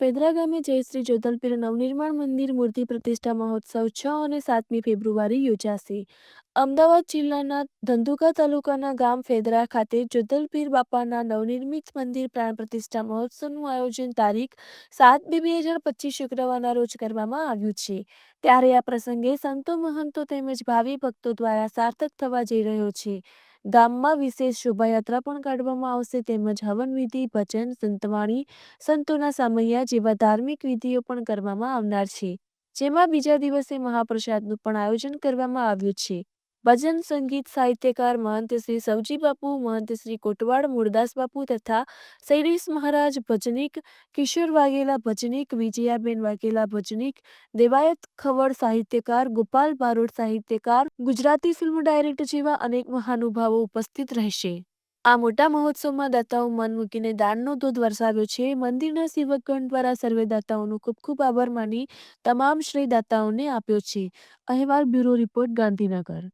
ફેદરા ગામે જય શ્રી જોધલપીર નવનિર્માણ મંદિર મૂર્તિ પ્રતિષ્ઠા મહોત્સવ 6 અને 7મી ફેબ્રુઆરી યોજાશે. અમદાવાદ જિલ્લાના ધંધુકા તાલુકાના ગામ ફેદરા ખાતે જોધલપીર બાપાના નવનિર્મિત મંદિર પ્રાણ પ્રતિષ્ઠા મહોત્સવનું આયોજન તારીખ 7/2/2025 શુક્રવારના રોજ કરવામાં આવ્યું છે. ત્યારે આ પ્રસંગે સંતો મહંતો તેમજ ભાવિ ભક્તો દ્વારા સાર્થક થવા જઈ રહ્યો છે. ગામમાં વિશેષ શોભાયાત્રા પણ કાઢવામાં આવશે તેમજ હવન વિધિ, ભજન, સંતવાણી, સંતોના સામૈયા જેવા ધાર્મિક વિધિઓ પણ કરવામાં આવનાર છે. જેમાં બીજા દિવસે મહાપ્રસાદનું પણ આયોજન કરવામાં આવ્યું છે. ભજન, સંગીત, સાહિત્યકાર મહંત શ્રી સવજી બાપુ, મહંત શ્રી કોટવાડ મૂળદાસ બાપુ તથા સૈરીસ મહારાજ ભજનીક, કિશોર વાઘેલા ભજનીક, વિજયાબેન વાઘેલા ભજનીક, દેવાયત ખવડ સાહિત્યકાર, ગોપાલ બારોટ સાહિત્યકાર, ગુજરાતી ફિલ્મ ડાયરેક્ટર જેવા અનેક મહાનુભાવો ઉપસ્થિત રહેશે. આ મોટા મહોત્સવમાં દાતાઓ મન મૂકીને દાનનો ધોધ વરસાવ્યો છે. મંદિરના સેવકગણ દ્વારા સર્વે દાતાઓનો ખૂબ ખૂબ આભાર માની તમામ શ્રેય દાતાઓને આપ્યો છે. અહેવાલ બ્યુરો રિપોર્ટ, ગાંધીનગર.